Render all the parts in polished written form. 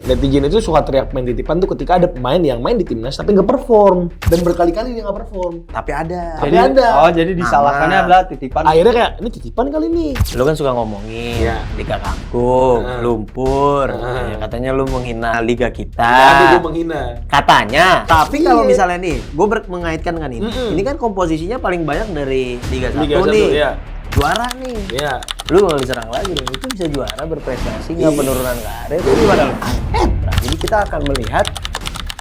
netizen itu suka teriak main titipan tuh ketika ada pemain yang main di timnas tapi nggak perform dan berkali-kali dia nggak perform. Tapi ada. Tapi ada. Oh, jadi disalahkannya adalah titipan. Akhirnya kayak ini titipan kali ini. Lu kan suka ngomongin Iya. Liga Kangkung, lumpur. Ya, katanya lu menghina liga kita. Tapi dia menghina. Katanya. Tapi kalau Iya. misalnya nih, gue mengaitkan dengan ini. Ini kan komposisinya paling banyak dari Liga 1 Liga 1, nih. iya. Juara nih. Iya. Lu mau diserang lagi dong. Itu bisa juara, berprestasi, nggak Iya. penurunan karir. Itu gimana lu? Nah, jadi kita akan melihat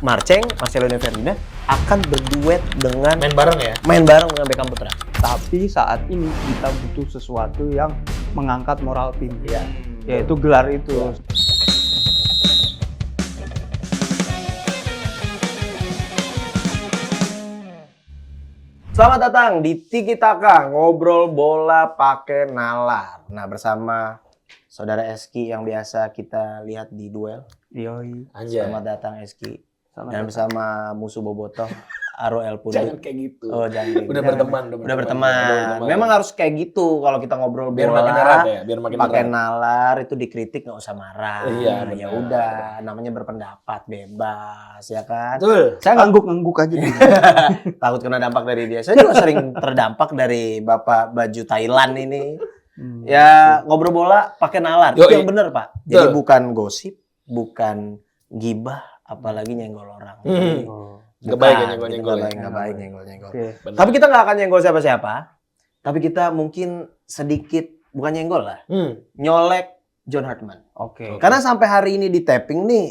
Marceng, Marcelo Ferdinand akan berduet dengan Main bareng ya. main bareng dengan Beckham Putra. Tapi saat ini kita butuh sesuatu yang mengangkat moral tim. Yaitu gelar itu. Selamat datang di Tiki Taka, ngobrol bola pakai nalar. Nah, bersama Saudara Eski yang biasa kita lihat di duel. Yoi. Anjay. Selamat datang Eski. Selamat Dan datang. bersama musuh bobotoh Aro El Jangan Pundut. kayak gitu. Oh, jangan. Udah Jangan. berteman, Udah berteman. Memang harus kayak gitu kalau kita ngobrol biar bola. makin erat ya, biar makin Pakai erat. nalar itu dikritik nggak usah marah. Iya, Nah, ya benar. udah, namanya berpendapat bebas ya kan. Betul. Saya ngangguk-ngangguk aja dulu. Takut kena dampak dari dia. Saya juga sering terdampak dari Bapak baju Thailand ini. Ya ngobrol bola pakai nalar. Itu Yoi. yang benar, Pak. Jadi Betul. bukan gosip, bukan gibah, apalagi nyenggol orang. Oh. Nggak baik ya Bukan, nyenggol-nyenggol itu ya. nggak baik nyenggol-nyenggol. Oke. Benar. Tapi kita nggak akan nyenggol siapa-siapa. Tapi kita mungkin sedikit, bukan nyenggol lah, nyolek John Hartman. Oke. Karena sampai hari ini di tapping nih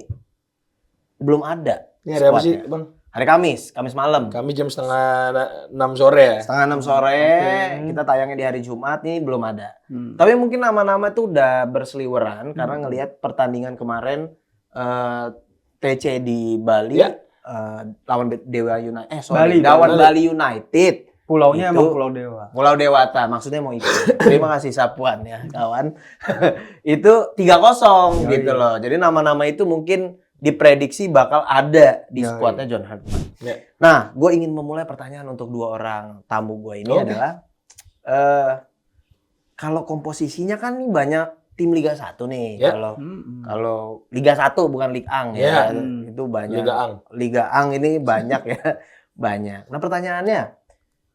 belum ada. Ini ada apa sih, squadnya. Bang? Hari Kamis malam. Kami jam setengah 6 sore ya. Setengah 6 sore, Oke. kita tayangnya di hari Jumat nih belum ada. Hmm. Tapi mungkin nama-nama itu udah berseliweran karena ngelihat pertandingan kemarin TC di Bali Ya. lawan Dewa United. Bali, lawan Bali. Bali United. Pulaunya Itu- emang Pulau Dewa. Pulau Dewata, maksudnya mau ikut. Terima kasih Sapuan ya, kawan. Itu 3-0 Yoi. gitu loh. Jadi nama-nama itu mungkin diprediksi bakal ada di Yoi. skuadnya John Hartman. Ya. Nah, gue ingin memulai pertanyaan untuk dua orang tamu gue ini Oke. adalah kalau komposisinya kan nih banyak tim Liga 1 nih. Ya. Kalau Liga 1 bukan Liga Ang ya. Ya. Itu banyak. Liga Ang. Liga Ang ini banyak ya. Banyak. Nah, pertanyaannya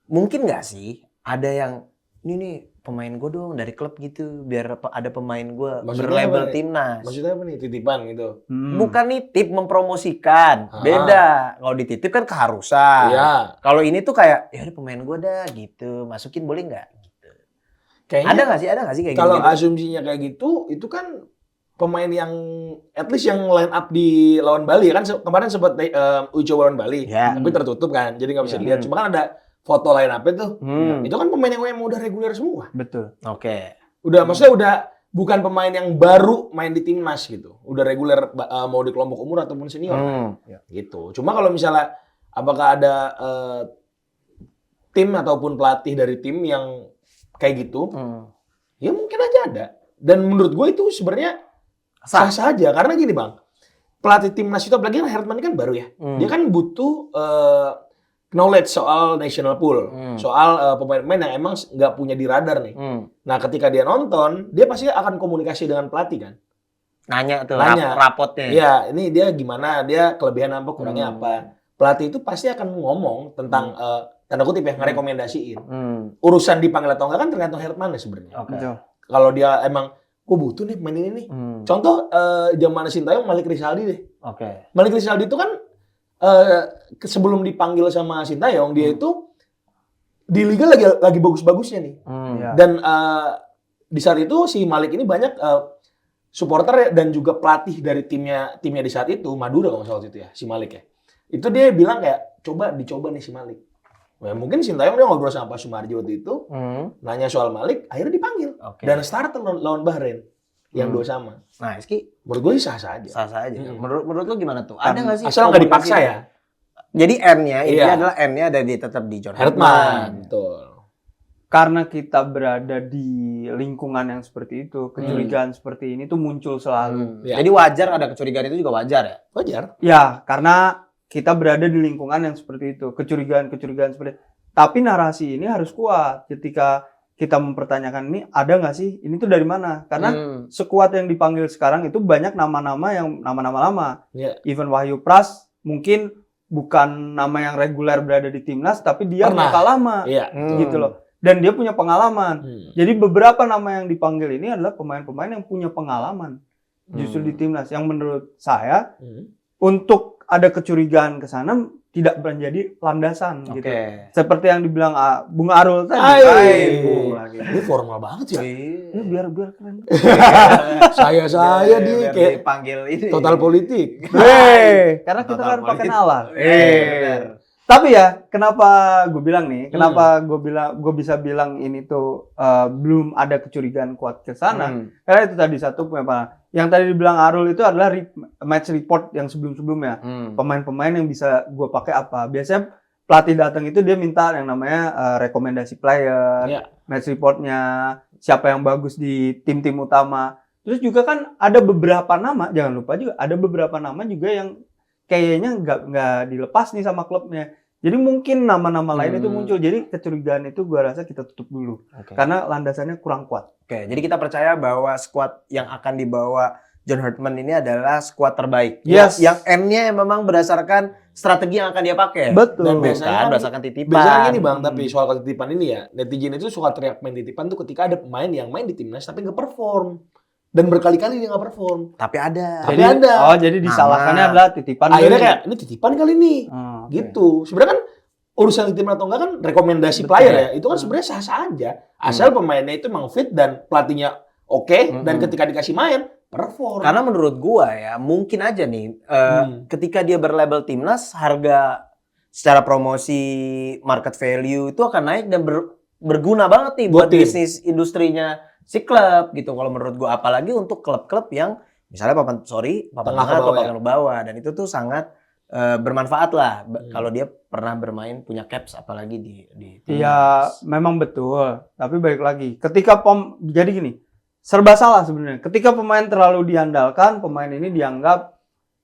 mungkin nggak sih ada yang ini nih pemain gue dong dari klub gitu biar ada pemain gue Maksudnya berlabel apa? timnas. Maksudnya apa nih? Titipan gitu. Bukan nitip, mempromosikan. Ah. Beda. Kalau dititip kan keharusan. Iya. Kalau ini tuh kayak ya udah pemain gue dah gitu. Masukin boleh nggak? Gitu. Kayaknya Ada nggak sih kayak kalau gitu? asumsinya kayak gitu, itu kan pemain yang at least yang line up di lawan Bali kan kemarin sempat uji coba lawan Bali, Ya. tapi tertutup kan, jadi nggak bisa Ya. dilihat. Cuma kan ada foto line up itu, Hmm. itu kan pemain yang emang udah reguler semua. Betul. Oke. Udah, maksudnya udah bukan pemain yang baru main di timnas gitu. Udah reguler mau di kelompok umur ataupun senior Hmm. gitu. Cuma kalau misalnya apakah ada tim ataupun pelatih dari tim yang kayak gitu, Hmm. ya mungkin aja ada. Dan menurut gue itu sebenarnya sah saja karena gini bang, pelatih timnas itu apalagi kan Herman kan baru ya, dia kan butuh knowledge soal national pool, soal pemain-pemain yang emang nggak punya di radar nih. Nah ketika dia nonton, dia pasti akan komunikasi dengan pelatih kan. Nanya tuh Nanya. rapotnya. Iya, ini dia gimana, dia kelebihan apa, kurangnya apa. Pelatih itu pasti akan ngomong tentang tanda kutip ya, ngerekomendasiin. Urusan dipanggil atau enggak kan tergantung Herman ya sebenarnya. Oke. Betul. Kalau dia emang, gue butuh nih main ini nih. Contoh zaman Sintayong Malik Rizaldi deh. Oke. Malik Rizaldi itu kan sebelum dipanggil sama Sintayong dia itu di liga lagi bagus-bagusnya nih. Ya. Dan di saat itu si Malik ini banyak supporter dan juga pelatih dari timnya di saat itu Madura kalau nggak salah waktu itu ya si Malik ya. Itu dia bilang kayak dicoba nih si Malik. Nah, mungkin Sintayong dia ngobrol sama Pak Sumarjo waktu itu, nanya soal Malik, akhirnya dipanggil. Oke. Dan starter lawan Bahrain yang 2 sama. Nah, Rizky Menurut gue sih sah-sah aja. sah-sah aja. Hmm. Menurut lu gimana tuh? Ada nggak sih? Asal nggak dipaksa komunikasi? ya. Jadi N-nya, ini Iya. adalah N-nya ada tetap di John Herman. Betul. Karena kita berada di lingkungan yang seperti itu, kecurigaan seperti ini tuh muncul selalu. Ya. Jadi wajar ada kecurigaan itu juga wajar ya? Wajar. Ya, karena kita berada di lingkungan yang seperti itu, kecurigaan-kecurigaan seperti itu. Tapi narasi ini harus kuat ketika kita mempertanyakan ini ada nggak sih? Ini tuh dari mana? Karena skuad yang dipanggil sekarang itu banyak nama-nama yang nama-nama lama. Iya. Even Wahyu Pras mungkin bukan nama yang reguler berada di timnas, tapi dia Pernah. muka lama, Iya. gitu loh. Dan dia punya pengalaman. Jadi beberapa nama yang dipanggil ini adalah pemain-pemain yang punya pengalaman justru di timnas. Yang menurut saya untuk ada kecurigaan ke sana tidak menjadi landasan gitu. Seperti yang dibilang Bung Arul tadi. Bung lagi. Ini formal banget ya. Ini biar keren. Saya di kayak dipanggil ini. total politik. Karena kita Total kan pakai politik. nalar. Benar. Tapi ya, kenapa gue bilang nih? Kenapa gue bisa bilang ini tuh belum ada kecurigaan kuat ke sana? Karena itu tadi satu yang tadi dibilang Arul itu adalah match report yang sebelum-sebelumnya. Pemain-pemain yang bisa gue pakai apa? Biasanya pelatih datang itu dia minta yang namanya rekomendasi player, match reportnya, siapa yang bagus di tim-tim utama. Terus juga kan ada beberapa nama, jangan lupa juga ada beberapa nama juga yang kayaknya nggak dilepas nih sama klubnya. Jadi mungkin nama-nama lain itu muncul. Jadi kecurigaan itu gue rasa kita tutup dulu. Karena landasannya kurang kuat. Jadi kita percaya bahwa skuad yang akan dibawa John Hartman ini adalah skuad terbaik. Yes. Yang M-nya memang berdasarkan strategi yang akan dia pakai. Betul. Dan biasanya kan berdasarkan titipan. Biasanya gini Bang, tapi soal titipan ini ya, netizen itu suka teriak main titipan tuh ketika ada pemain yang main di timnas tapi nggak perform. Dan berkali-kali dia nggak perform. Tapi ada. Tapi ada. Oh, jadi disalahkannya adalah titipan. Akhirnya kayak, ini titipan kali nih. Gitu. Sebenarnya kan urusan titipan atau enggak kan rekomendasi player ya. Itu kan sebenarnya sah-sah aja. Asal pemainnya itu memang fit dan pelatihnya oke. Dan ketika dikasih main, perform. Karena menurut gua ya, mungkin aja nih, ketika dia berlabel timnas, harga secara promosi, market value itu akan naik dan berguna banget nih buat bisnis industrinya si klub gitu. Kalau menurut gua, apalagi untuk klub-klub yang misalnya papan tengah atau papan bawah, dan itu tuh sangat bermanfaat lah kalau dia pernah bermain punya caps apalagi di timnas. Iya, memang betul. Tapi balik lagi, ketika jadi gini, serba salah sebenarnya. Ketika pemain terlalu diandalkan, pemain ini dianggap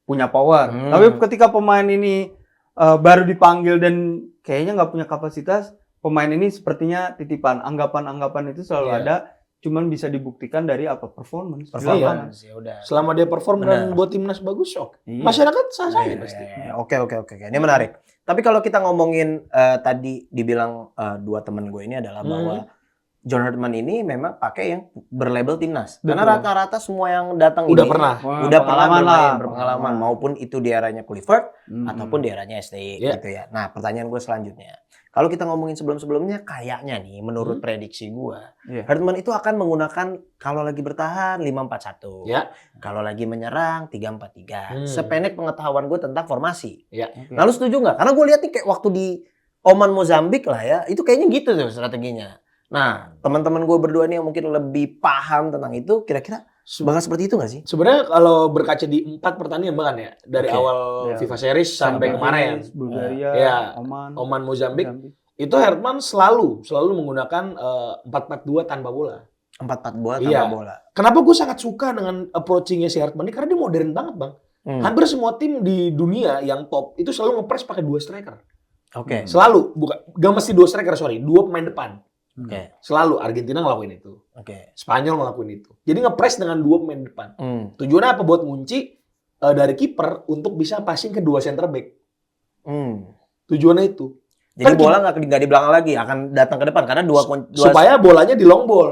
punya power. Tapi ketika pemain ini baru dipanggil dan kayaknya nggak punya kapasitas, pemain ini sepertinya titipan. Anggapan-anggapan itu selalu ada. Cuman bisa dibuktikan dari apa? Performance. Ya udah. Selama dia perform dan buat timnas bagus, masyarakat sah-sah aja pasti. Oke. Ini menarik. Tapi kalau kita ngomongin tadi dibilang dua teman gue ini adalah bahwa John Hartman ini memang pakai yang berlabel timnas. Karena rata-rata semua yang datang udah ini pernah berpengalaman maupun itu di eranya Kluivert ataupun di eranya STY gitu ya. Nah, pertanyaan gue selanjutnya. Kalau kita ngomongin sebelum-sebelumnya, kayaknya nih menurut prediksi gue, Hartman itu akan menggunakan kalau lagi bertahan 5-4-1. Kalau lagi menyerang 3-4-3. Sependek pengetahuan gue tentang formasi. Nah, lu setuju nggak? Karena gue lihat nih kayak waktu di Oman Mozambik lah ya, itu kayaknya gitu tuh strateginya. Nah, teman-teman gue berdua nih yang mungkin lebih paham tentang itu, kira-kira bakal seperti itu nggak sih? Sebenarnya kalau berkaca di 4 pertandingan bahkan ya, dari awal FIFA Series sampai kemarin, Bulgaria, Oman, Mozambik, itu Hartman selalu menggunakan 4-4-2 tanpa bola. 4-4-2 tanpa bola. Kenapa gue sangat suka dengan approaching-nya si Hartman ini? Karena dia modern banget, Bang. Hampir semua tim di dunia yang top itu selalu nge-press pakai 2 striker. Selalu, gak mesti 2 striker, 2 pemain depan. Selalu Argentina ngelakuin itu. Spanyol ngelakuin itu. Jadi nge-press dengan 2 pemain depan. Tujuannya apa? Buat ngunci dari kiper untuk bisa passing ke 2 center back. Tujuannya itu. Jadi kan bola nggak di belakang lagi, akan datang ke depan karena supaya bolanya di long ball.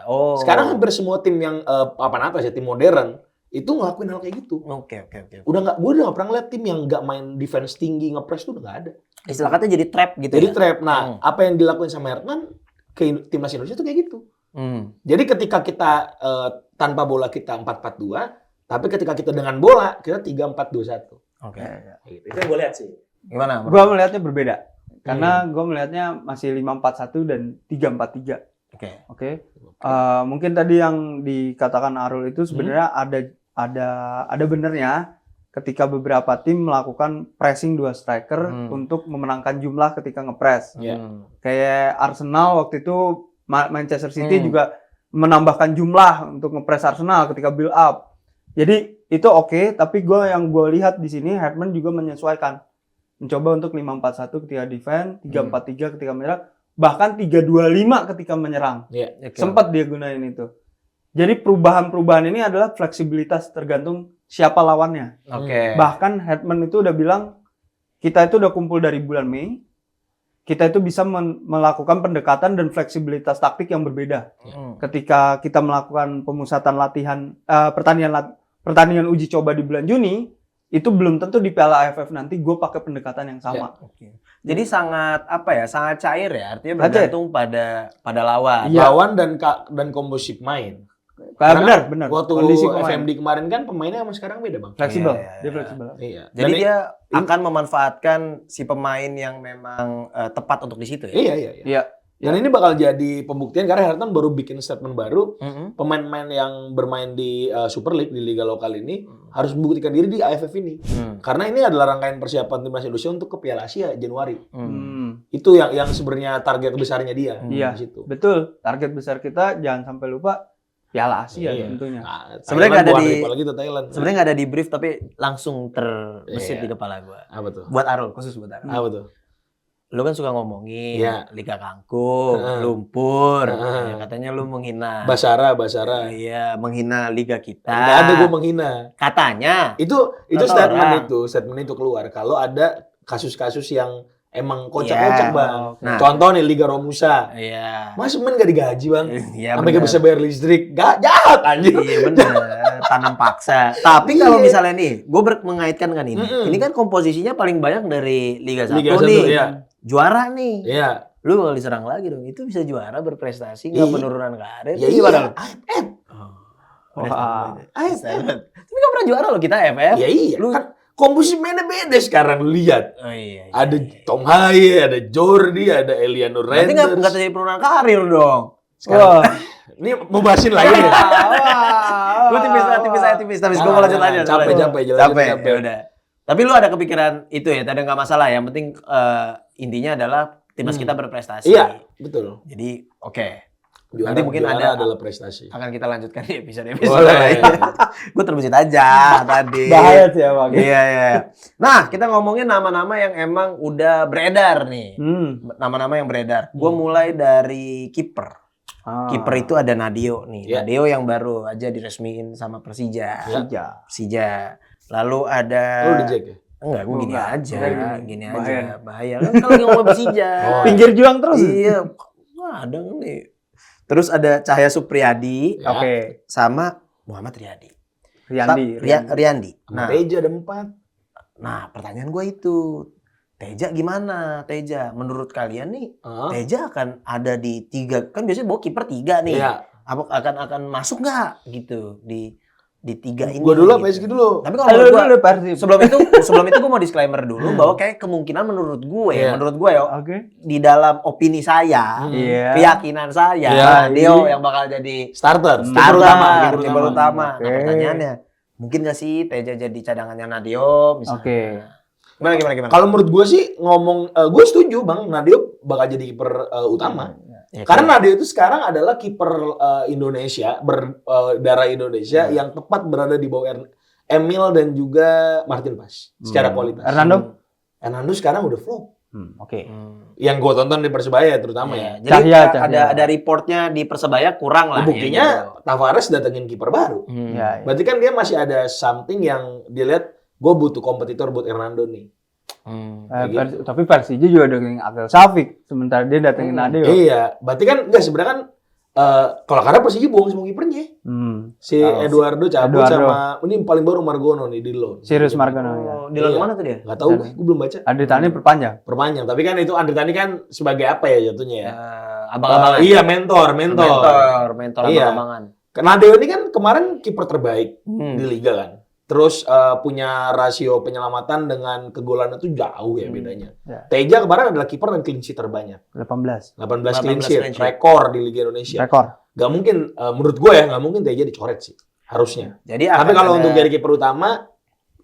Oh. Sekarang hampir semua tim yang apa ya, tim modern itu ngelakuin hal kayak gitu. Oke. Gue udah nggak pernah ngeliat tim yang nggak main defense tinggi nge-press tuh udah nggak ada. Istilah katanya jadi trap gitu. Jadi trap. Nah, apa yang dilakuin sama Hartman ke timnas Indonesia tuh kayak gitu. Jadi ketika kita tanpa bola kita 4-4-2, tapi ketika kita dengan bola kita 3-4-2-1. Itu yang gue lihat sih. Gimana? Gue melihatnya berbeda. Karena gue melihatnya masih 5-4-1 dan 3-4-3. Oke. Mungkin tadi yang dikatakan Arul itu sebenarnya ada benernya ketika beberapa tim melakukan pressing 2 striker untuk memenangkan jumlah ketika ngepress. Kayak Arsenal waktu itu, Manchester City juga menambahkan jumlah untuk ngepress Arsenal ketika build up. Jadi itu oke, tapi yang gue lihat di sini Hartman juga menyesuaikan. Mencoba untuk 5-4-1 ketika defense, 3-4-3 ketika menyerang, bahkan 3-2-5 ketika menyerang. Iya. Sempat dia gunain itu. Jadi perubahan-perubahan ini adalah fleksibilitas tergantung siapa lawannya. Oke. Bahkan Hetman itu udah bilang, kita itu udah kumpul dari bulan Mei, kita itu bisa melakukan pendekatan dan fleksibilitas taktik yang berbeda. Ketika kita melakukan pemusatan latihan, pertandingan uji coba di bulan Juni, itu belum tentu di Piala AFF nanti gue pakai pendekatan yang sama. Jadi sangat sangat cair ya, artinya bergantung pada lawan. Iya. Lawan dan komposisi main. Benar. Waktu Kondisi pemain. FMD kemarin kan pemainnya sama sekarang beda bang. Fleksibel, Iya. dia fleksibel. Iya. Jadi dia akan memanfaatkan si pemain yang memang tepat untuk di situ ya. Iya. Dan ini bakal jadi pembuktian karena Hertan baru bikin statement baru. Mm-mm. Pemain-pemain yang bermain di Super League di liga lokal ini harus membuktikan diri di AFF ini. Karena ini adalah rangkaian persiapan timnas Indonesia untuk ke Piala Asia Januari. Itu yang sebenarnya target besarnya dia Iya, di situ. betul. Target besar kita jangan sampai lupa Piala Asia tentunya. Nah, Sebenarnya nggak ada Thailand. Sebenarnya nggak ada di brief tapi langsung terbesit Iya. di kepala gue. Apa tuh? Buat Arul, khusus buat Arul. Apa tuh? Lu kan suka ngomongin Iya. Liga Kangkung, lumpur, ya, katanya lu menghina. Basara. Iya, menghina liga kita. Nggak ada gue menghina. Katanya. Itu Kata statement itu keluar kalau ada kasus-kasus yang emang kocak-kocak Iya. bang. Nah. Contoh nih Liga Romusa. Iya. Mas main gak digaji bang? Iya, Sampai gak bener. bisa bayar listrik. Gak jahat anjir. Iya bener, tanam paksa. Tapi kalau misalnya nih, gue mengaitkan kan ini. Ini kan komposisinya paling banyak dari Liga 1 Liga 1, nih. iya. Juara nih. Iya. Lu kalau diserang lagi dong, itu bisa juara berprestasi, nggak Iya. penurunan karir. Ya Gimana iya. lu? AFF. Wah. Tapi nggak pernah juara loh kita FF. Ya iya. Lu Kan komposisi mainnya beda sekarang. Lu lihat. Oh iya. Ada Tom Haye, ada Jordi, ada Eliano Berarti Renders. nggak terjadi penurunan karir dong. Sekarang. Ini mau bahasin lagi nih. Gue tipis. Tapi gue mau lanjut aja. Capek. Capek. Ya udah. Tapi lu ada kepikiran itu ya, tadi nggak masalah. Yang penting intinya adalah timnas kita berprestasi. Iya, betul. Jadi oke. Juara, Nanti mungkin juara ada adalah prestasi. akan kita lanjutkan di episode Boleh. lain. Gue terbesit aja tadi. Bahaya sih ya bang. Iya. Nah, kita ngomongin nama-nama yang emang udah beredar nih. Nama-nama yang beredar. Gue mulai dari kiper. Kiper itu ada Nadio nih. Iya. Nadio yang baru aja diresmiin sama Persija. Persija. Lalu ada Lu di Jack ya? Enggak, gue gini Enggak. aja. Enggak, Gini bahaya. aja. Bahaya. Kan kalau lagi ngomong Persija. Pinggir juang terus. Iya. Wah, ada nih. Terus ada Cahaya Supriyadi. Ya. Oke. Sama Muhammad Riyadi. Riyandi. Nah, Nah, Teja ada 4. nah, pertanyaan gue itu, Teja gimana? Teja, menurut kalian nih, Teja akan ada di 3, kan biasanya bawa kiper 3 nih. Iya. Apa akan masuk nggak gitu di 3 ini? Gua dulu apa gitu. PSG dulu? Tapi kalau menurut gue, Persib. sebelum itu gue mau disclaimer dulu bahwa kayak kemungkinan menurut gue Iya. Oke. di dalam opini saya, Iya. keyakinan saya, Iya. Dio yang bakal jadi Starter. starter, Kiper kiper utama. Oke. Nah, pertanyaannya, mungkin nggak sih Teja jadi cadangannya Nadio misalnya? Oke. Gimana? Kalau menurut gue sih gue setuju bang, Nadio bakal jadi kiper utama. Ya, Karena Nadio itu sekarang adalah kiper Indonesia berdarah Indonesia yang tepat berada di bawah Emil dan juga Martin Pas secara kualitas. Hernando sekarang udah flop. Oke. Yang gue tonton di Persebaya terutama ya. Jadi Cahya. ada reportnya di Persebaya kurang lah. Buktinya ya, gitu. Tavares datengin kiper baru. Ya. Berarti kan dia masih ada something yang dilihat gue butuh kompetitor buat Hernando nih. Tapi Persija juga datengin Akil Safik, sementara dia datengin Nadio. Iya, berarti kan enggak sebenarnya kan kalau karena Persija bohong semua kipernya. Si Eduardo cabut sama ini paling baru Margono nih di loan. Sirius Margono ya. Di luar mana tuh dia? Enggak tahu gue belum baca. Adri Tani perpanjang. Perpanjang, tapi kan itu Andri Tani kan sebagai apa ya jatuhnya ya? Abang-abangan. Iya, mentor. Iya. Abang-abangan. Nadio ini kan kemarin kiper terbaik di liga kan. Terus punya rasio penyelamatan dengan kegolan itu jauh ya bedanya. Ya. Teja kemarin adalah kiper dan clean sheet terbanyak. 18. 18 clean 18 sheet, clean sheet. rekor di Liga Indonesia. Rekor. Gak mungkin, menurut gue ya, gak mungkin Teja dicoret sih. Harusnya. Jadi Tapi akan kalau ada- untuk jadi kiper utama,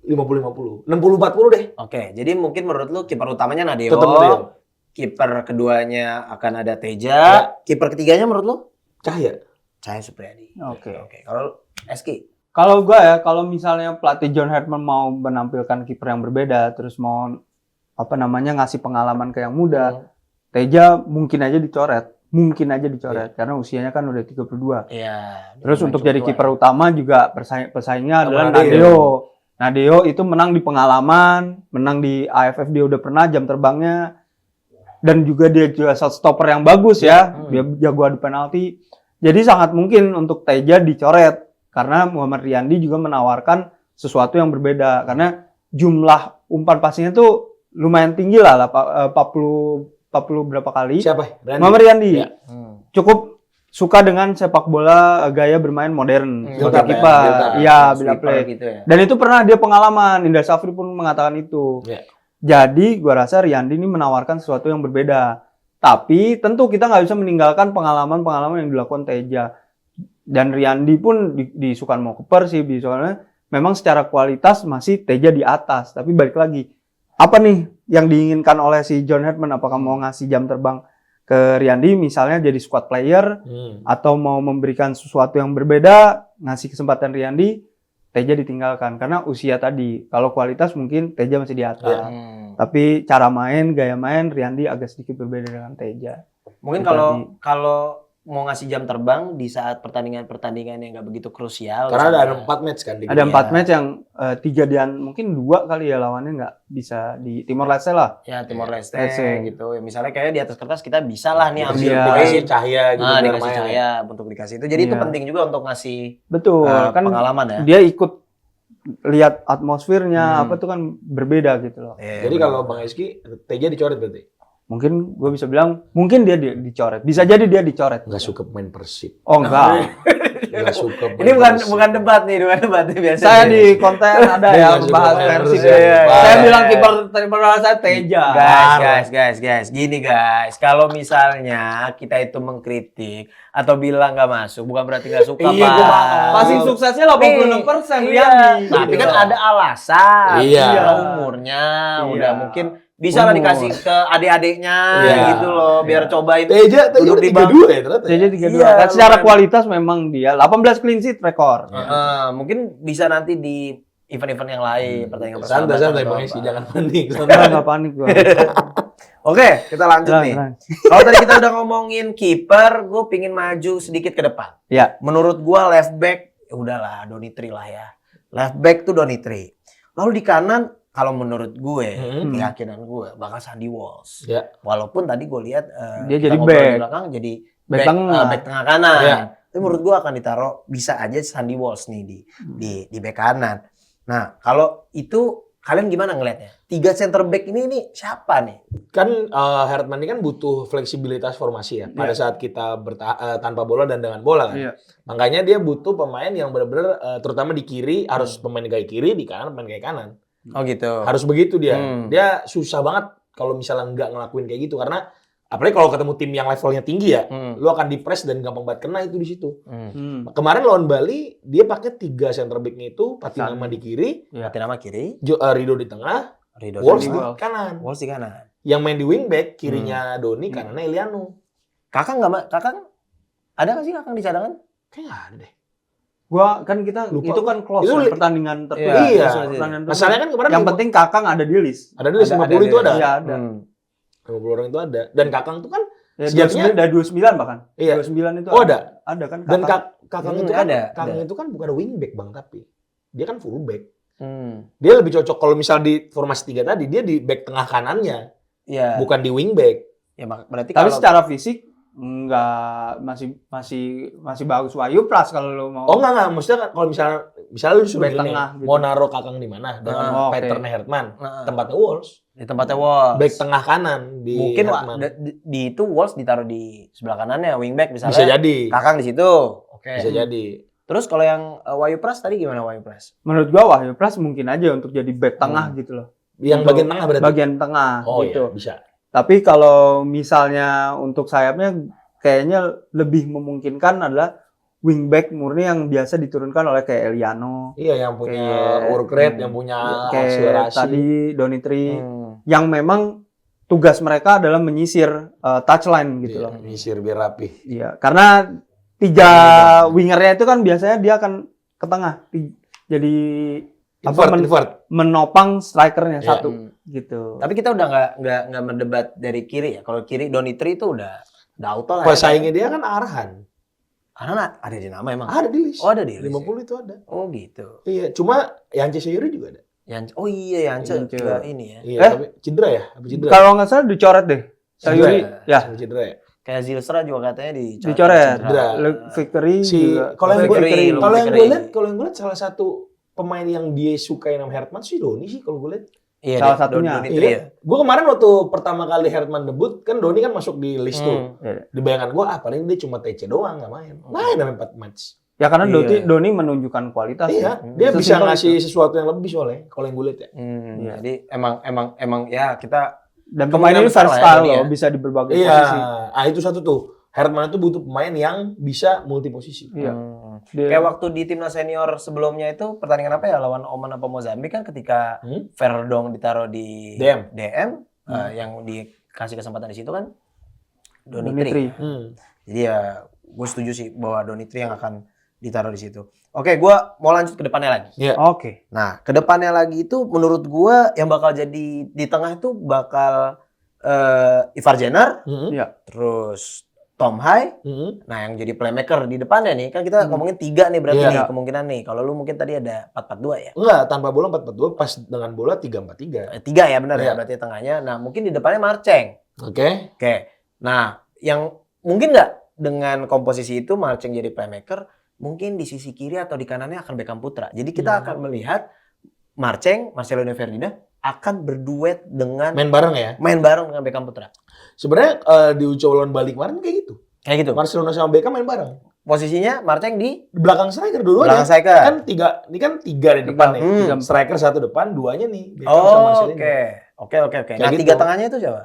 50-50. 60-40 deh. Oke, jadi mungkin menurut lu kiper utamanya Nadio. Tetap Nadio. Kiper keduanya akan ada Teja. Ya. Kiper ketiganya menurut lu? Cahaya. Cahaya Supriyadi. Oke. Kalau Eski? Kalau gue ya, kalau misalnya pelatih John Herdman mau menampilkan kiper yang berbeda, terus mau ngasih pengalaman ke yang muda, Teja mungkin aja dicoret karena usianya kan udah 32. Iya. Terus untuk jadi tua. kiper utama juga pesaingnya adalah Nadeo itu menang di pengalaman, menang di AFF, dia udah pernah jam terbangnya, dan juga dia juga shot stopper yang bagus ya, dia jago adu penalti. Jadi sangat mungkin untuk Teja dicoret karena Muhammad Riyandi juga menawarkan sesuatu yang berbeda karena jumlah umpan passingnya tuh lumayan tinggi lah 40 berapa kali. Siapa? Muhammad Riyandi. Ya. Cukup suka dengan sepak bola gaya bermain modern sebagai Build up kiper. Iya, Sweeper build play. gitu ya. Dan itu pernah dia pengalaman. Indra Safri pun mengatakan itu. Ya. Jadi gua rasa Riyandi ini menawarkan sesuatu yang berbeda. Tapi tentu kita nggak bisa meninggalkan pengalaman-pengalaman yang dilakukan Teja. Dan Riyandi pun disukan mau ke Persib, soalnya memang secara kualitas masih Teja di atas. Tapi balik lagi, apa nih yang diinginkan oleh si John Herdman? Apakah mau ngasih jam terbang ke Riyandi misalnya jadi squad player, atau mau memberikan sesuatu yang berbeda, ngasih kesempatan Riyandi, Teja ditinggalkan karena usia tadi. Kalau kualitas mungkin Teja masih di atas. Tapi cara main, gaya main Riyandi agak sedikit berbeda dengan Teja. Mungkin kalau mau ngasih jam terbang di saat pertandingan yang nggak begitu krusial. Karena ada 4 match kan. Ada 4 match yang 3 mungkin 2 kali ya lawannya nggak bisa di Timor Leste lah. Ya Timor Leste Leste. gitu. Ya, misalnya kayak di atas kertas kita bisa lah nih ambil Dikasih cahaya gitu. biar dikasih main. cahaya untuk dikasih itu. Jadi itu Iya. penting juga untuk ngasih Betul, kan pengalaman ya. dia ikut lihat atmosfernya apa tuh kan berbeda gitu loh. Jadi kalau Bang Eski, Teja dicoret berarti? Mungkin gue bisa bilang mungkin dia dicoret. Bisa jadi dia dicoret. Nggak suka pemain Persib. Oh enggak. Nggak suka Ini bukan debat nih, biasa. Saya di konten ada ya Nggak suka bahas pemain Persib. Persib. Saya bilang kiper saya Teja. Guys. Gini guys, kalau misalnya kita itu mengkritik atau bilang nggak masuk, bukan berarti nggak suka, Iya, Pak. gua paham. Passing suksesnya 86% Iya. Riyandi. Tapi kan ada alasan. Iya. Umurnya Iya. udah mungkin bisa lah dikasih ke adik-adiknya Iya. gitu loh, biar cobain. Teja duduk udah di 32 ya ternyata. Teja 32. Iya, Dan secara lumayan. kualitas memang dia 18 clean sheet rekor. Mungkin bisa nanti di event-event yang lain, pertandingan Santai atau Bang Eski, apa. jangan panik. Enggak panik gua. Oke, kita lanjut nih. Tenang. Kalau tadi kita udah ngomongin kiper, gue pingin maju sedikit ke depan. Ya. Menurut gue left back, ya udahlah Donitri lah ya. Left back tuh Donitri. Lalu di kanan, kalau menurut gue, keyakinan gue bakal Sandy Walsh. Ya. Walaupun tadi gue lihat Dia kita jadi ngobrol back. di belakang jadi Back tengah. back tengah kanan. Ya. Tapi menurut gue akan ditaruh bisa aja Sandy Walsh nih di back kanan. Nah, kalau itu kalian gimana ngelihatnya? 3 center back ini siapa nih? Kan Herdman ini kan butuh fleksibilitas formasi ya. Pada saat kita tanpa bola dan dengan bola kan. Iya. Makanya dia butuh pemain yang benar-benar terutama di kiri harus pemain gaya kiri, di kanan pemain gaya kanan. Oh gitu. Harus begitu dia. Hmm. Dia susah banget kalau misalnya nggak ngelakuin kayak gitu karena apalagi kalau ketemu tim yang levelnya tinggi ya, lu akan di-press dan gampang banget kena itu di situ. Kemarin lawan Bali dia pakai 3 center back-nya itu, Patinama di kiri, Patinama kiri, Rido di tengah, Rido Walsh di di bawah. kanan. Walsh di kanan. Yang main di wingback kirinya Doni, kanannya Iliano. Kakang ada nggak sih Kakang di cadangan? Kayaknya nggak ada deh. Gua kan kita Lupa. itu kan close Itu pertandingan tertutup. Iya. Pertandingan tertutup. Masalahnya kan kemarin yang penting Kakang ada di list. ada di 50 itu ada. Iya, ada. 50 orang itu ada. Dan Kakang tuh kan Ya, sejatinya 29 bahkan. Iya. 29 itu Oh, ada. Ada kan dan Kakang. Kakang itu kan ada. itu kan bukan wingback Bang, tapi dia kan fullback. Hmm. Dia lebih cocok kalau misal di formasi 3 tadi dia di back tengah kanannya, Iya. bukan di wingback. Ya berarti Tapi kalau secara fisik enggak masih bagus Wahyu Pras kalau lo mau. Oh enggak, maksudnya kalau misalnya lu suruh Back milih tengah nih, gitu. mau naruh Kakang di mana dengan oke. pattern Herdman, Nah, tempatnya Walsh, di tempatnya Walsh. back tengah kanan di Mungkin Herdman. di itu Walsh ditaruh di sebelah kanannya wingback misalnya. Bisa jadi. Kakang di situ. Oke. Bisa jadi. Terus kalau yang Wahyu Pras tadi gimana Wahyu Pras? Menurut gua Wahyu Pras mungkin aja untuk jadi back tengah gitu loh. Yang Untuk bagian tengah berarti. Bagian tengah Oh gitu. iya, bisa. Tapi kalau misalnya untuk sayapnya kayaknya lebih memungkinkan adalah wingback murni yang biasa diturunkan oleh kayak Eliano, Iya, yang punya Kayak- work rate, yang punya kayak akselerasi. tadi Donitri, yang memang tugas mereka adalah menyisir touchline gitu loh. Nyisir biar rapi. Iya, karena 3 wingernya itu kan biasanya dia akan ke tengah. Jadi Invert. menopang strikernya Iya. satu gitu. Tapi kita udah nggak mendebat dari kiri ya. Kalau kiri Donitri itu udah auto lah. Pesaingnya dia kan Arhan. Karena ada di nama emang. Ada di list. Oh, ada di list. 50 itu ada. Oh gitu. Iya, cuma Yance Sayuri juga ada. Oh iya Yance Yance. juga ini ya. Iya, tapi cedera ya? Apa cedera? Kalau nggak salah dicoret deh. Sayuri ya Sama cedera ya? Kayak Zilstra juga katanya dicoret. Cedera. Victory juga. Kalau yang Vickery, gue lihat salah satu pemain yang dia sukai nama Hertman sih Doni sih kalau gue lihat. Iya, Salah satunya. Donitri ya. Gue kemarin waktu pertama kali Hertman debut kan Doni kan masuk di list tuh. Iya. Di bayangan gue paling dia cuma TC doang nggak main. Main sampai 4 match. Ya karena Iya. Doni menunjukkan kualitas. Iya, ya. dia bisa Sesimpel ngasih itu. sesuatu yang lebih soalnya kalau yang gue lihat ya. Iya. Jadi emang ya kita Dan pemain ini besar lah ya, versatile Doni ya. loh, bisa di berbagai Iya, posisi. itu satu tuh. Hertman itu butuh pemain yang bisa multi posisi. Iya. Dia- Kayak waktu di timnas senior sebelumnya itu pertandingan apa ya lawan Oman apa Mozambik kan ketika Verdong ditaruh di DM yang dikasih kesempatan di situ kan Donitri. Jadi ya gue setuju sih bahwa Donitri yang akan ditaruh di situ. Oke, gue mau lanjut ke depannya lagi. Iya. Oke. Nah, ke depannya lagi itu menurut gue yang bakal jadi di tengah itu bakal Ivar Jenner, Iya. terus Tom Hai. Nah, yang jadi playmaker di depannya nih, kan kita ngomongin 3 nih berarti Iya. nih kemungkinan nih. Kalau lu mungkin tadi ada 4-4-2 ya? Enggak, tanpa bola 4-4-2, pas dengan bola 3-4-3. 3 ya benar Iya. ya berarti tengahnya. Nah, mungkin di depannya Marceng. Oke. Oke. Nah, yang mungkin nggak dengan komposisi itu Marceng jadi playmaker, mungkin di sisi kiri atau di kanannya akan Beckham Putra. Jadi kita akan melihat Marceng, Marcelo Ferdinand akan berduet dengan Main bareng ya. main bareng dengan Beckham Putra. Sebenarnya di uji lawan balik kemarin kayak gitu. Kayak gitu. Barcelona sama Beckham main bareng. Posisinya Marceng di Di belakang striker dua-duanya. belakang striker. Kan ini kan 3 di depan nih. Striker 1 depan, 2-nya nih. Beckham sama Oh, Marcelino. oke. Nah, Kayak 3 gitu. tengahnya itu siapa?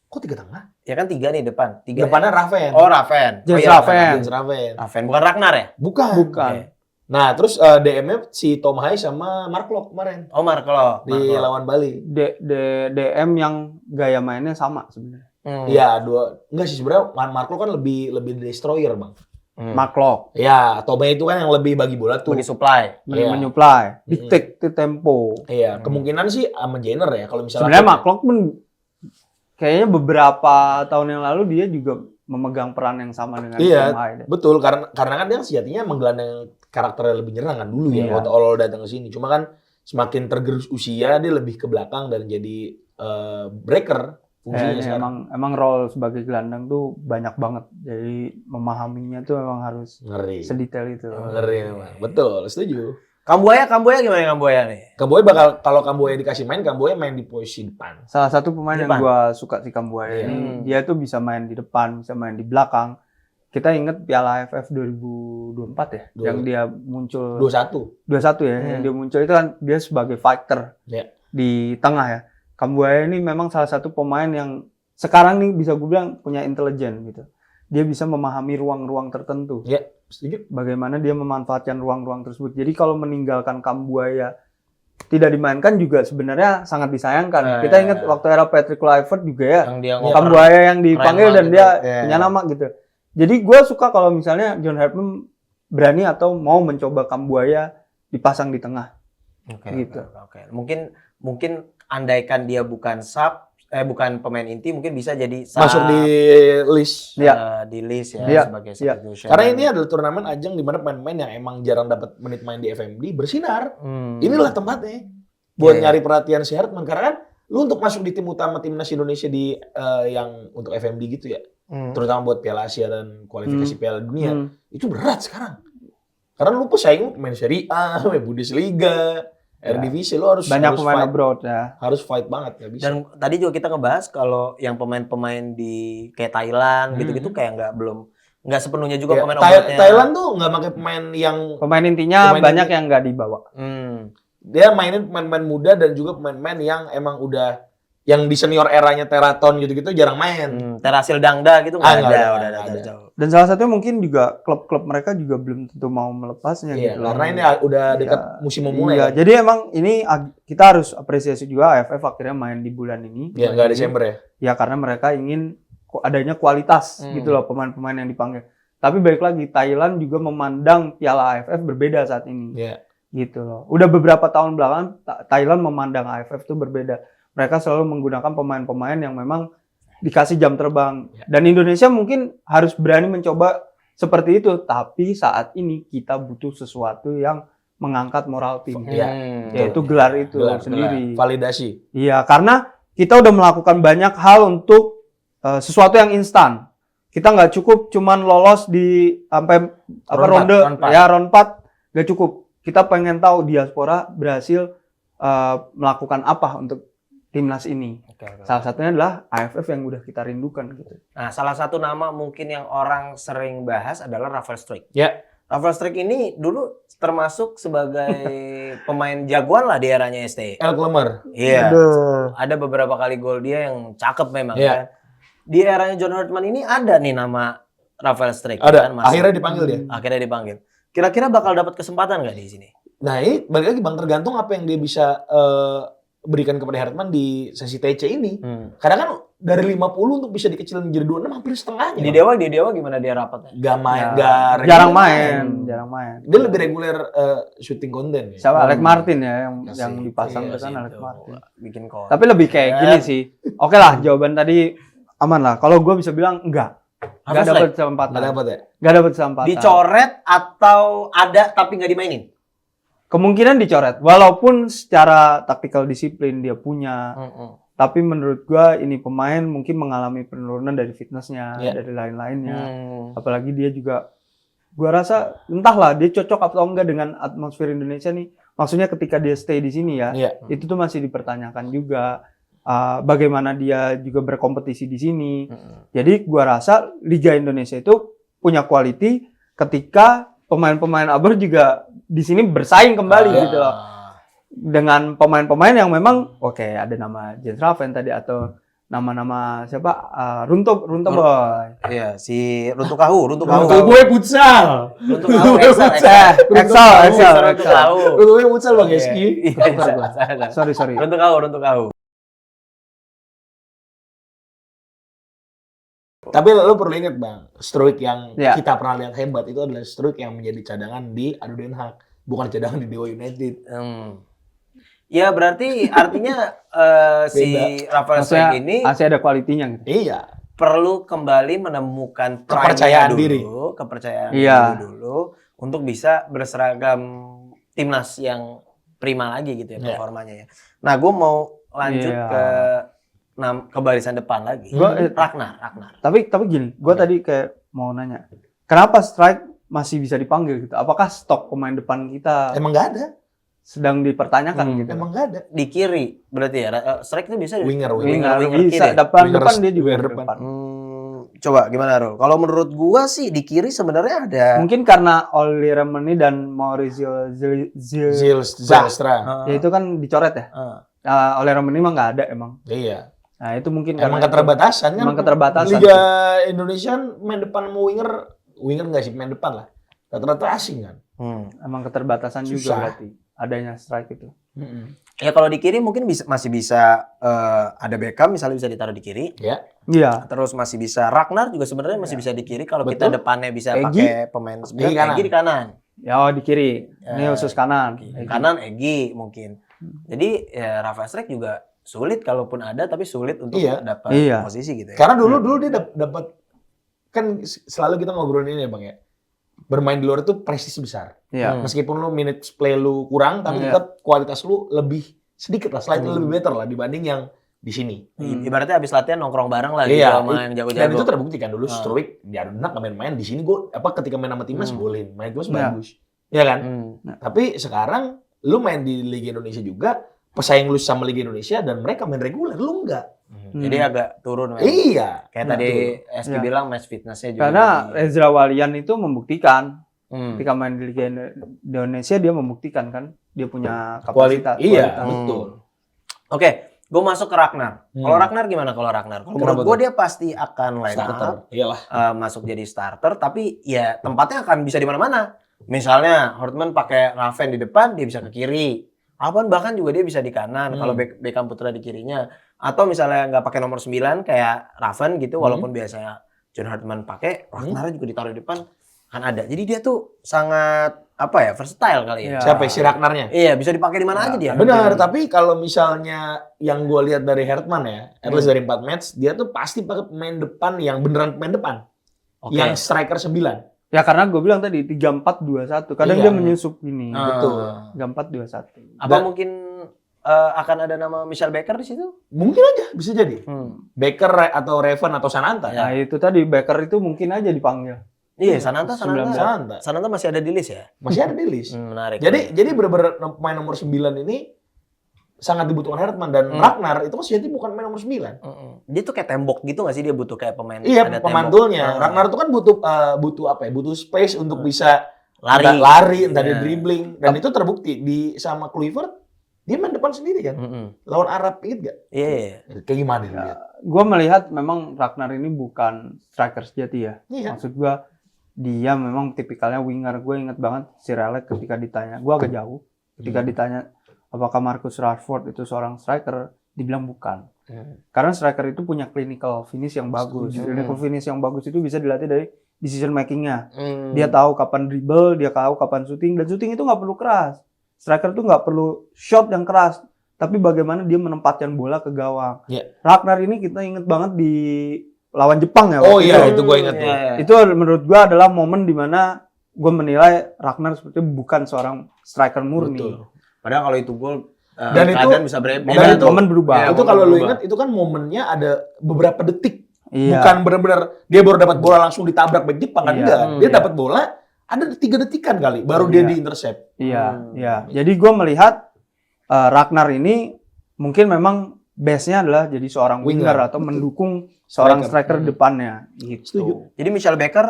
Kok 3 tengah? Ya kan 3 nih depan. 3 Depannya Raven. Oh, Raven. James iya, Raven. James Raven. Raven bukan Ragnar ya? Bukan. Bukan. Oke. Nah, terus DM-nya si Tom Hai sama Mark Locke kemarin Oh, Marco. di lawan Bali. DM yang gaya mainnya sama sebenarnya. Iya, enggak sih sebenarnya Mark Locke kan lebih destroyer, Bang. Mark Locke Ya, Tom Hai itu kan yang lebih bagi bola tuh. Bagi supply. Iya. menyuplai, dictate to tempo. Iya, kemungkinan sih sama Jenner ya kalau misalnya Sebenarnya Mark Locke pun kayaknya beberapa tahun yang lalu dia juga memegang peran yang sama dengan Iya, Tom Hai. betul karena kan dia sejatinya menggelandang karakternya lebih nyerang kan dulu ya Iya. waktu awal datang ke sini. Cuma kan semakin tergerus usia dia lebih ke belakang dan jadi breaker fungsinya Kayaknya sekarang. emang role sebagai gelandang tuh banyak banget. Jadi memahaminya tuh memang harus Ngeri. sedetail itu. Ngeri memang. Betul, setuju. Kambuaya gimana Kambuaya nih? Kamboya kalau Kamboya dikasih main, Kamboya main di posisi depan. Salah satu pemain yang Depan. gua suka si Kambuaya ini, dia tuh bisa main di depan, bisa main di belakang. Kita inget Piala AFF 2024 ya, yang dia muncul 21. 21 ya, yang dia muncul itu kan dia sebagai fighter Ya. di tengah ya. Kambuaya ini memang salah satu pemain yang sekarang nih bisa gue bilang punya intelijen gitu. Dia bisa memahami ruang-ruang tertentu. Ya, setuju. Bagaimana dia memanfaatkan ruang-ruang tersebut. Jadi kalau meninggalkan Kambuaya tidak dimainkan juga sebenarnya sangat disayangkan. Kita ingat waktu era Patrick Kluivert juga ya, Yang dia Kambuaya yang dipanggil keren dan banget dia gitu. Iya. punya nama gitu. Jadi gue suka kalau misalnya John Hartman berani atau mau mencoba Kambuaya dipasang di tengah. Oke, Gitu. oke. Mungkin andaikan dia bukan bukan pemain inti, mungkin bisa jadi Masuk di list. di list ya Iya. sebagai Iya. substitution. Karena ini adalah turnamen ajang di mana pemain-pemain yang emang jarang dapat menit main di FMD bersinar. Hmm. Inilah tempatnya buat Iya, iya. nyari perhatian si Hartman. Karena kan lu untuk masuk di tim utama timnas Indonesia di yang untuk FMD gitu ya, terutama buat Piala Asia dan kualifikasi Piala Dunia, itu berat sekarang. Karena lu pesaing main Serie A, main Bundesliga, Eredivisie, lu harus Banyak pemain fight, abroad ya. harus fight banget, nggak bisa. Dan tadi juga kita ngebahas kalau yang pemain-pemain di kayak Thailand gitu-gitu kayak nggak sepenuhnya juga Ya, pemain obatnya. Thailand tuh nggak pakai pemain yang Pemain intinya Pemain banyak inti. yang nggak dibawa. dia mainin pemain-pemain muda dan juga pemain-pemain yang emang udah yang di senior eranya Teraton gitu-gitu jarang main. Terasil Dangda gitu Ah, nggak nggak ada, ada, udah nggak ada ada. jauh. Dan salah satunya mungkin juga klub-klub mereka juga belum tentu mau melepasnya Iya, gitu. karena ini udah dekat musim memulai. Iya, kan? jadi emang ini kita harus apresiasi juga AFF akhirnya main di bulan ini. Ya nggak Desember ya. Ya karena mereka ingin adanya kualitas gitu loh pemain-pemain yang dipanggil. Tapi balik lagi Thailand juga memandang Piala AFF berbeda saat ini. Iya. Gitu loh. Udah beberapa tahun belakangan Thailand memandang AFF itu berbeda. Mereka selalu menggunakan pemain-pemain yang memang dikasih jam terbang. Dan Indonesia mungkin harus berani mencoba seperti itu. Tapi saat ini kita butuh sesuatu yang mengangkat moral tim. Yaitu gelar itu sendiri. Validasi. Iya, karena kita udah melakukan banyak hal untuk sesuatu yang instan. Kita nggak cukup cuman lolos di sampai ronde 4. Ya round 4 nggak cukup. Kita pengen tahu diaspora berhasil melakukan apa untuk timnas ini. Salah satunya adalah AFF yang udah kita rindukan gitu. Nah, salah satu nama mungkin yang orang sering bahas adalah Rafael Struijk. Ya. Rafael Struijk ini dulu termasuk sebagai pemain jagoan lah di eranya STI. El Klemer. Iya. Ada beberapa kali gol dia yang cakep memang kan. Di eranya John Hartman ini ada nih nama Rafael Struijk. Ada. Kan, Akhirnya dipanggil dia. Akhirnya dipanggil. Kira-kira bakal dapat kesempatan nggak di sini? Nah, ini balik lagi Bang, tergantung apa yang dia bisa berikan kepada Hartman di sesi TC ini. Karena kan dari 50 untuk bisa dikecilin menjadi 26 hampir setengahnya. Di Dewa gimana dia rapatnya? Gak main, jarang main. Dia lebih reguler shooting content ya. Siapa? Alex Martin ya yang dipasang ke sana Alex Martin. Bikin konten. Tapi lebih kayak gini sih. Oke lah, jawaban tadi aman lah. Kalau gue bisa bilang enggak. Enggak dapat kesempatan. Enggak dapat ya? Enggak dapat kesempatan. Dicoret atau ada tapi nggak dimainin? Kemungkinan dicoret. Walaupun secara taktikal disiplin dia punya. Tapi menurut gua ini pemain mungkin mengalami penurunan dari fitnessnya, dari lain-lainnya. Apalagi dia juga, gua rasa entahlah dia cocok atau enggak dengan atmosfer Indonesia nih. Maksudnya ketika dia stay di sini ya, itu tuh masih dipertanyakan juga. Bagaimana dia juga berkompetisi di sini. Jadi gua rasa Liga Indonesia itu punya quality ketika pemain-pemain abor juga di sini bersaing kembali gitu loh. Dengan pemain-pemain yang memang ada nama Jens Raven tadi atau nama-nama siapa? Runtuh Boy. Iya, si Runtuh Kahu. Runtuh Boy futsal. Runtuh Kahu Excel. Runtuh Boy futsal Bang Eski. Sorry. Runtuh Kahu. Tapi lo perlu ingat Bang, Struijk yang kita pernah lihat hebat itu adalah Struijk yang menjadi cadangan di ADO Den Haag, bukan cadangan di Dewa United. Ya berarti artinya si Rafael Struijk ini masih ada kualitinya gitu. Iya. Perlu kembali menemukan kepercayaan diri dulu untuk bisa berseragam timnas yang prima lagi gitu ya performanya ya. Nah, gue mau lanjut ke barisan depan lagi. Ragnar. Tapi gini, gue tadi kayak mau nanya, kenapa Struijk masih bisa dipanggil gitu? Apakah stok pemain depan kita emang nggak ada? Sedang dipertanyakan gitu. Emang nggak ada. Di kiri berarti ya. Struijk itu bisa winger kiri. Bisa depan dia juga depan. Coba gimana Rul? Kalau menurut gua sih di kiri sebenarnya ada. Mungkin karena Olli Remeni dan Maurizio Zylstra. Ya itu kan dicoret ya. Olli Remeni mah nggak ada emang. Iya. Nah itu mungkin emang keterbatasan kan. Emang keterbatasan. Liga Indonesia main depan mau winger nggak sih main depan lah. Rata-rata asing kan. Emang keterbatasan juga berarti adanya Struijk itu. Ya kalau di kiri mungkin masih bisa ada Beckham misalnya bisa ditaruh di kiri. Iya. Terus masih bisa Ragnar juga sebenarnya masih bisa di kiri kalau kita depannya bisa pakai pemain sebenarnya Egy di kanan. Ya di kiri. Ini khusus kanan. Kanan Egy mungkin. Jadi ya Rafael Struijk juga sulit kalaupun ada tapi sulit untuk dapat posisi gitu ya. Karena dulu dia dapat kan selalu kita ngobrolin ini ya Bang ya. Bermain di luar itu prestis besar. Meskipun lu minutes play lu kurang tapi tetap kualitas lu lebih sedikit lah, slightly lebih better lah dibanding yang di sini. Ibaratnya habis latihan nongkrong bareng lah gitu sama yang jago-jago. Dan itu terbukti kan dulu Struijk di ADO Den Haag main-main di sini ketika main sama timnas bolehin, main timnas bagus. Iya kan? Tapi sekarang lu main di Liga Indonesia juga pesaing lu sama Liga Indonesia dan mereka main reguler, lu enggak. Jadi agak turun. Iya. Kayak tadi Eski bilang match fitness-nya juga. Karena Ezra Walian itu membuktikan ketika main di Liga Indonesia dia membuktikan kan dia punya kapasitas. Iya, betul. Oke, gue masuk ke Ragnar. Kalau Ragnar gimana kalau Ragnar? Kalau menurut gue dia pasti akan line up. Iyalah. Masuk jadi starter tapi ya tempatnya akan bisa di mana-mana. Misalnya Hartman pakai Raven di depan, dia bisa ke kiri. Bahkan juga dia bisa di kanan kalau Beckham Putra di kirinya. Atau misalnya nggak pakai nomor 9 kayak Raven gitu, walaupun biasanya John Hartman pakai, Ragnar juga ditaruh di depan. Kan ada. Jadi dia tuh sangat versatile kali ya. Iya. Siapa si Ragnarnya? Iya, bisa dipakai di mana aja dia. Benar, tapi kalau misalnya yang gue lihat dari Hertman ya, at least dari 4 match, dia tuh pasti pakai pemain depan yang beneran pemain depan. Oke. Yang striker 9. Ya karena gue bilang tadi 3-4-2-1. Kadang Iya. dia menyusup gini. Betul. 3-4-2-1. Apa mungkin akan ada nama Michel Baker di situ? Mungkin aja, bisa jadi. Baker atau Raven atau Sananta. Nah itu tadi Becker itu mungkin aja dipanggil. Iya, Sananta masih ada di list ya. Masih ada di list. Menarik. Jadi bener-bener pemain nomor 9 ini sangat dibutuhkan Hertman dan Ragnar itu kan sejati bukan pemain nomor 9. Dia tuh kayak tembok gitu nggak sih, dia butuh kayak pemain Iya, ada pemantulnya. tembok. Ragnar itu kan butuh apa ya? Butuh space untuk bisa Lari. entah dia Iya. dribbling dan itu terbukti di sama Kluivert dia main depan sendiri kan. Lawan Arab inget gak? Iya. Kayak gimana dia? Gue melihat memang Ragnar ini bukan striker sejati ya. Iya. Maksud gue dia memang tipikalnya winger. Gue inget banget si Raleigh ketika ditanya, gue agak jauh. Ketika ditanya apakah Marcus Rashford itu seorang striker, dibilang bukan. Karena striker itu punya clinical finish yang bagus. Clinical finish yang bagus itu bisa dilatih dari decision making-nya. Dia tahu kapan dribble, dia tahu kapan shooting, dan shooting itu nggak perlu keras. Striker itu nggak perlu shot yang keras, tapi bagaimana dia menempatkan bola ke gawang. Iya. Ragnar ini kita inget banget di lawan Jepang ya. Oh waktu iya, itu gue inget tuh. Itu menurut gue adalah momen dimana gue menilai Ragnar sepertinya bukan seorang striker murni. Betul. Padahal kalau itu gol Dan itu- keadaan bisa berbeda. dan itu- Momen berubah. Iya, Itu momen kalau lu berubah. ingat itu kan momennya ada beberapa detik. Iya. Bukan benar-benar dia baru dapat bola langsung ditabrak back Jepang kan Iya. enggak. Dia Iya. dapat bola ada 3 detikan kali baru dia Iya. di-intercept. Iya, iya. Jadi gue melihat Ragnar ini mungkin memang base-nya adalah jadi seorang winger Winger. atau mendukung seorang Striker. striker depannya gitu. Setuju. Jadi Michel Baker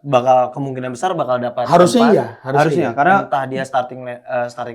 bakal kemungkinan besar bakal dapat Harusnya tempat. iya, Harusnya iya. karena Entah dia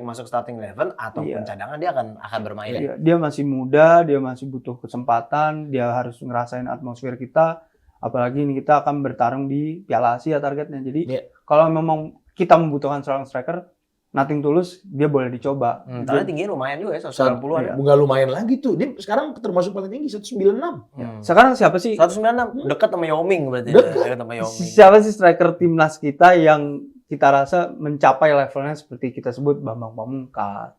masuk starting 11 ataupun cadangan dia akan bermain. dia masih muda, dia masih butuh kesempatan, dia harus ngerasain atmosfer kita. Apalagi ini kita akan bertarung di Piala Asia targetnya. Jadi Iya. kalau memang kita membutuhkan seorang striker, nothing tulus, dia boleh dicoba. Karena tingginya lumayan juga ya, 190-an. Iya. Nggak lumayan lagi tuh. Dia sekarang termasuk paling tinggi 196. Sekarang siapa sih? 196 dekat sama Yao Ming berarti. Dekat. Dekat sama Yao Ming. Siapa sih striker timnas kita yang kita rasa mencapai levelnya seperti kita sebut Bambang Pamungkas,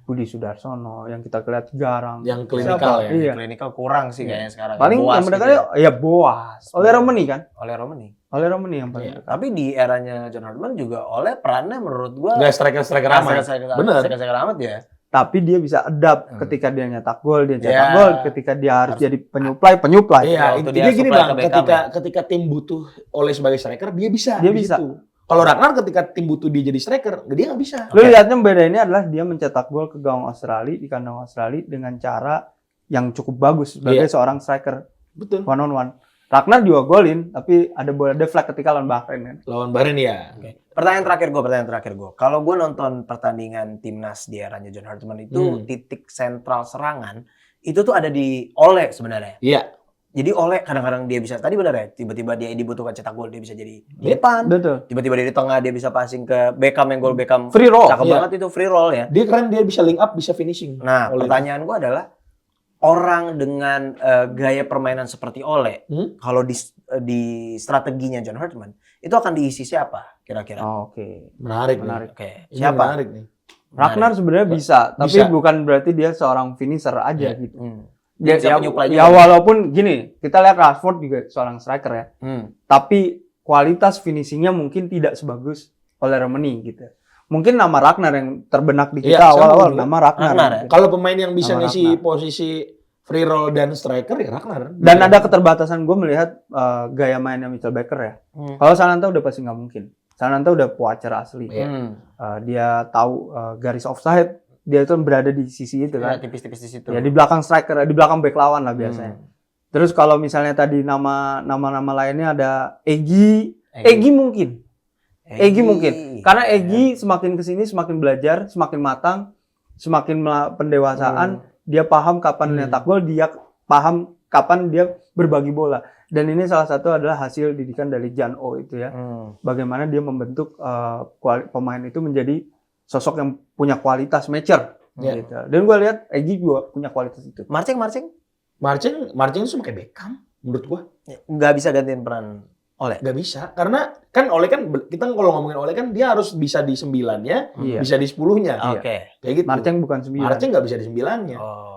Budi Sudarsono, yang kita lihat jarang. Yang klinikal ya. Iya. Klinikal kurang sih kayaknya sekarang. Paling Boas yang benar gitu ya Boas. Oleh Romani kan? oleh Romani. Oleh Romani yang paling Iya. dekat. Tapi di eranya John Hartman juga oleh perannya menurut gua Nggak striker-striker amat. Bener. Striker amat ya. Tapi dia bisa adapt ketika dia nyetak gol, dia cetak Iya. gol. Ketika dia harus jadi penyuplai. Iya, Waktu intinya dia gini supply Bang, ke Beckham ketika tim butuh oleh sebagai striker, dia bisa. Dia di bisa. situ. Kalau Ragnar ketika tim butuh dia jadi striker, dia nggak bisa. Lu lihatnya beda ini adalah dia mencetak gol ke gawang Australia, di kandang Australia dengan cara yang cukup bagus sebagai Iya. seorang striker Betul. one on one. Ragnar juga golin, tapi ada bola deflect ketika lawan Bahrain kan. Lawan Bahrain ya. Pertanyaan terakhir gue. Kalau gue nonton pertandingan timnas di eranya John Hartman itu titik sentral serangan itu tuh ada di Ole sebenarnya. Iya. Jadi Ole kadang-kadang dia bisa tadi benar ya, tiba-tiba dia dibutuhkan cetak gol dia bisa jadi di depan. Betul. Tiba-tiba dia di tengah dia bisa passing ke Beckham yang gol Beckham. Free roll. Cakep Iya. banget itu free roll ya. Dia keren, dia bisa link up, bisa finishing. Nah, Ole. pertanyaan gue adalah orang dengan gaya permainan seperti Ole, kalau di strateginya John Hartman, itu akan diisi siapa kira-kira? Oh, oke. Menarik. Menarik. Oke, Ini siapa? Menarik nih. Ragnar sebenarnya bisa, tapi Bisa. bukan berarti dia seorang finisher aja gitu. Dia bisa Ya, penyuplai ya juga. walaupun gini, kita lihat Rashford juga seorang striker ya. Tapi kualitas finishingnya mungkin tidak sebagus oleh Romani gitu. Mungkin nama Ragnar yang terbenak di kita Iya, sama awal-awal, juga. nama Ragnar. Ragnar, gitu. Kalau pemain yang bisa Sama ngisi Ragnar. posisi free roll dan striker ya Ragnar. Dan ada keterbatasan gue melihat gaya mainnya Michel Baker ya. Kalau Sananta udah pasti nggak mungkin. Sananta udah watcher asli. Dia tahu garis offside, dia itu berada di sisi itu Ya, kan. tipis-tipis di situ. Ya di belakang striker, di belakang back lawan lah biasanya. Terus kalau misalnya tadi nama-nama lainnya ada Egy mungkin. Egy mungkin. Karena Egy semakin kesini semakin belajar, semakin matang, semakin pendewasaan, dia paham kapan nyetak gol, dia paham kapan dia berbagi bola. Dan ini salah satu adalah hasil didikan dari Jan O itu ya. Bagaimana dia membentuk pemain itu menjadi sosok yang punya kualitas matcher. Ya. Gitu. Dan gue lihat Egy juga punya kualitas itu. Marcing Marcin itu sama kayak Beckham menurut gua. nggak bisa gantiin peran Oleh. Nggak bisa, karena kan Ole kan kita kalau ngomongin Ole kan dia harus bisa di 9-nya, Iya. bisa di 10-nya. Oke. Kayak gitu. Marceng bukan 9. Marceng nggak bisa di 9-nya. Oh.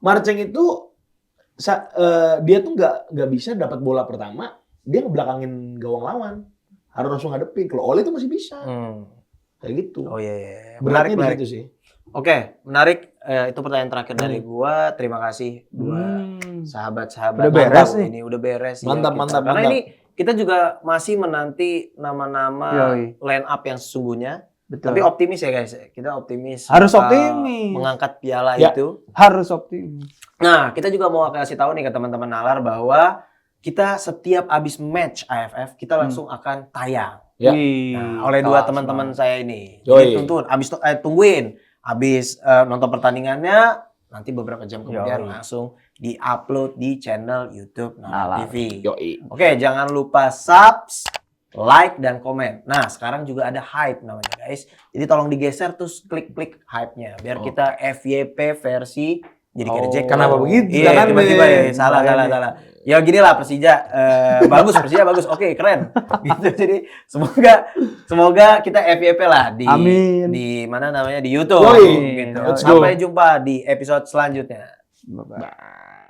Marceng itu dia tuh nggak bisa dapat bola pertama, dia ngebelakangin gawang lawan. Harus langsung ngadepin. Kalau Ole itu masih bisa. Kayak gitu. Oh iya. Beratnya Menarik. di situ sih. Oke, menarik. Itu pertanyaan terakhir dari gua. Terima kasih dua sahabat-sahabat. Udah beres nih. Ini udah beres. Mantap, ya, mantap, Karena mantap. ini kita juga masih menanti nama-nama Yoi. line up yang sesungguhnya. Betul. Tapi optimis ya guys. Kita optimis. Harus bakal optimis. Mengangkat piala Ya. itu. Harus optimis. Nah, kita juga mau kasih tahu nih ke teman-teman Nalar bahwa kita setiap abis match AFF kita langsung akan tayang. Ya. Wih, Nah, oleh dua kelas teman-teman banget. saya ini. Yoi. Jadi tuntun, tungguin. Abis nonton pertandingannya, nanti beberapa jam kemudian Yoi. langsung di-upload di channel YouTube Nalar Nalar. TV. Yoi. Oke, jangan lupa subs, like, dan komen. Nah, sekarang juga ada hype namanya guys. Jadi tolong digeser terus klik-klik hype-nya. Biar kita FYP versi jadi kerjek. Kenapa begitu? Iya, Jangan tiba-tiba ya. nih. Salah. Ya gini lah Persija. Persija bagus. Oke, keren. Gitu. Jadi semoga kita FYP lah di Amin. di mana namanya di YouTube. Yoi. Gitu. Let's go. Sampai jumpa di episode selanjutnya. Bye-bye. Bye.